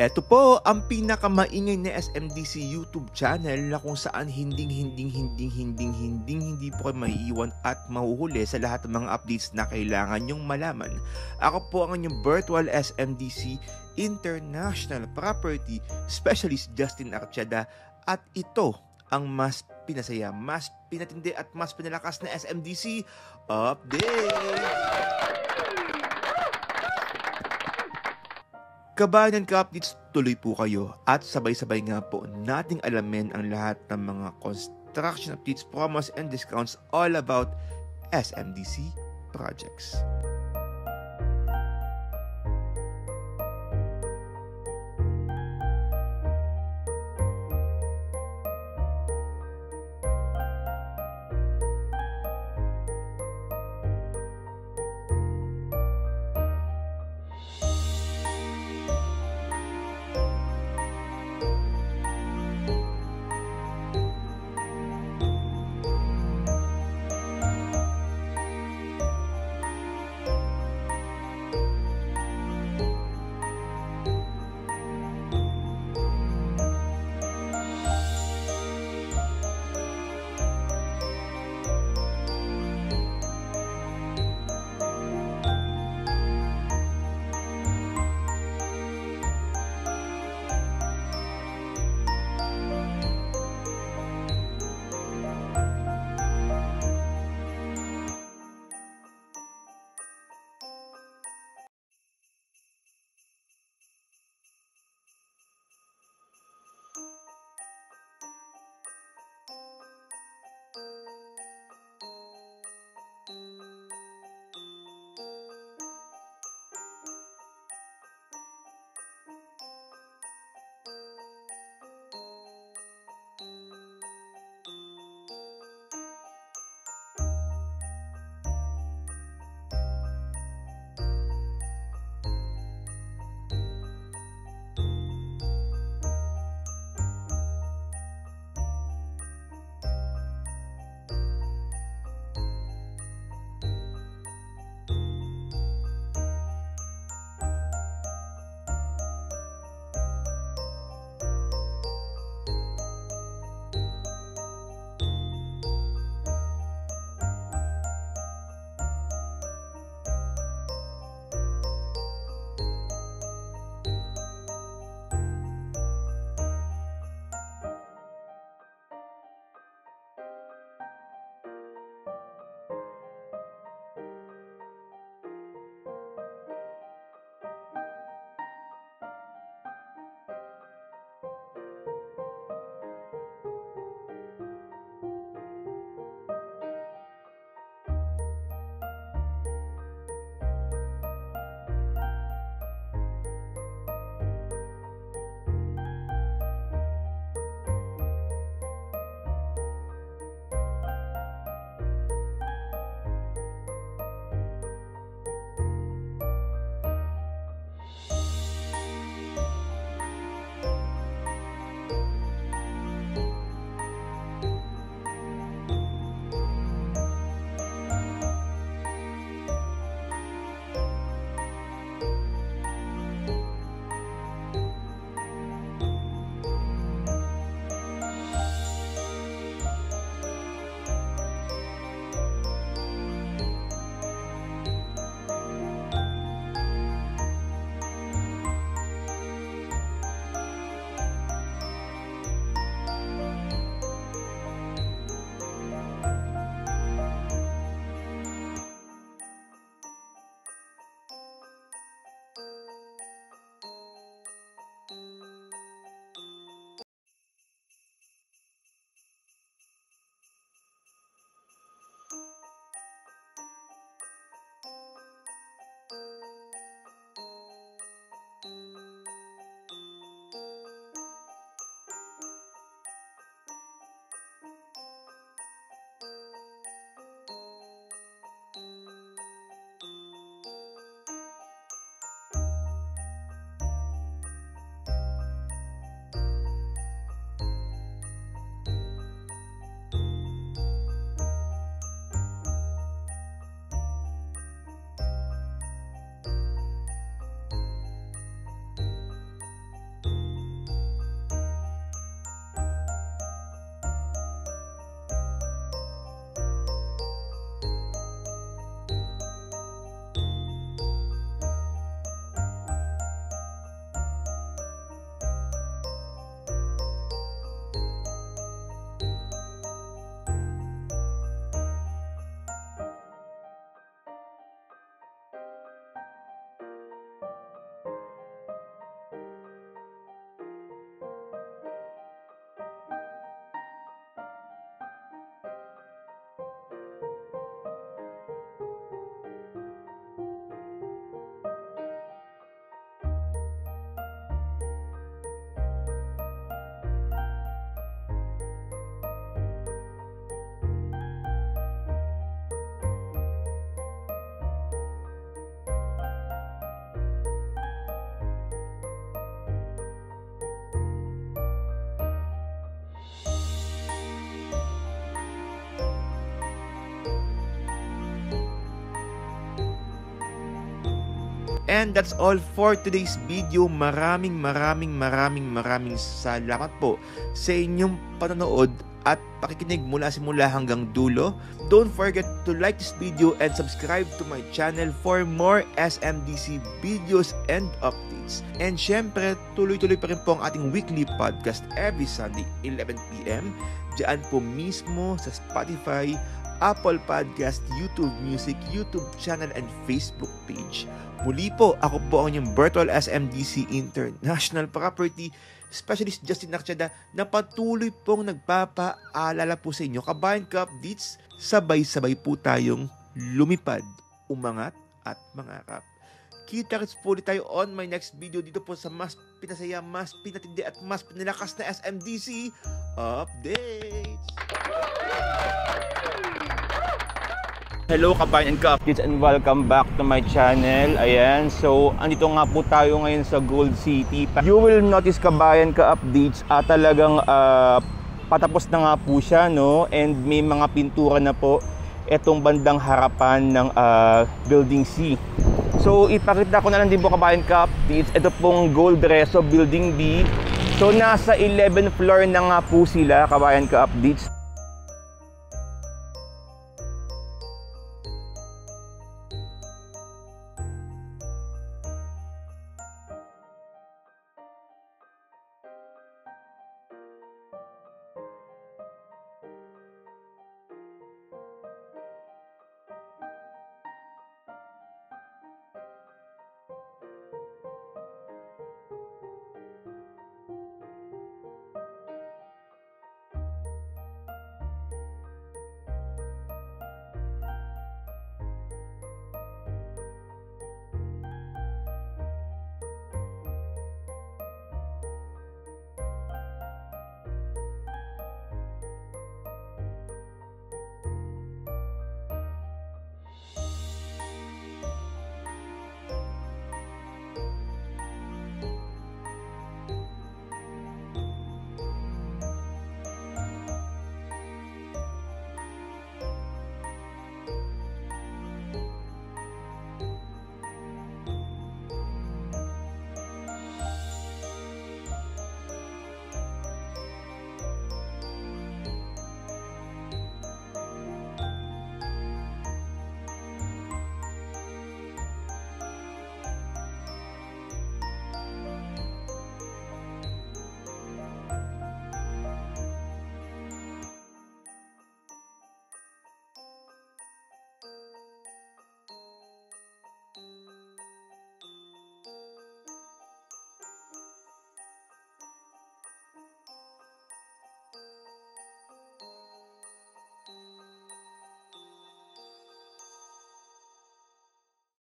Eto po ang pinakamaingay na SMDC YouTube channel na kung saan hindi po kayo maiiwan at mahuhuli sa lahat ng mga updates na kailangan nyong malaman. Ako po ang inyong virtual SMDC International Property Specialist Justin Archada at ito ang mas pinasaya, mas pinatindi at mas pinalakas na SMDC Update! Kabayan ka-updates, tuloy po kayo at sabay-sabay nga po nating alamin ang lahat ng mga construction updates, promos, and discounts all about SMDC projects. And that's all for today's video. Maraming salamat po sa inyong panonood at pakikinig mula simula hanggang dulo. Don't forget to like this video and subscribe to my channel for more SMDC videos and updates. And syempre, tuloy-tuloy pa rin po ang ating weekly podcast every Sunday 11 PM. Diyan po mismo sa Spotify, Apple Podcast, YouTube Music, YouTube channel, and Facebook page. Muli po, ako po ang inyong Virtual SMDC International Property Specialist Justin Archada na patuloy pong nagpapaalala po sa inyo, kabayan ka updates, sabay-sabay po tayong lumipad, umangat at mangarap. Kita-kits po ulit tayo on my next video dito po sa mas pinasaya, mas pinatindi at mas pinalakas na SMDC updates. Hello kabayan and ka-updates and welcome back to my channel. Ayan, so andito nga po tayo ngayon sa Gold City. You will notice kabayan ka-updates talagang patapos na nga po siya, no? And may mga pintura na po etong bandang harapan ng Building C. So ipakita ko na lang din po kabayan ka-updates. Ito pong Gold Reso Building B. So nasa 11th floor na nga po sila kabayan ka-updates.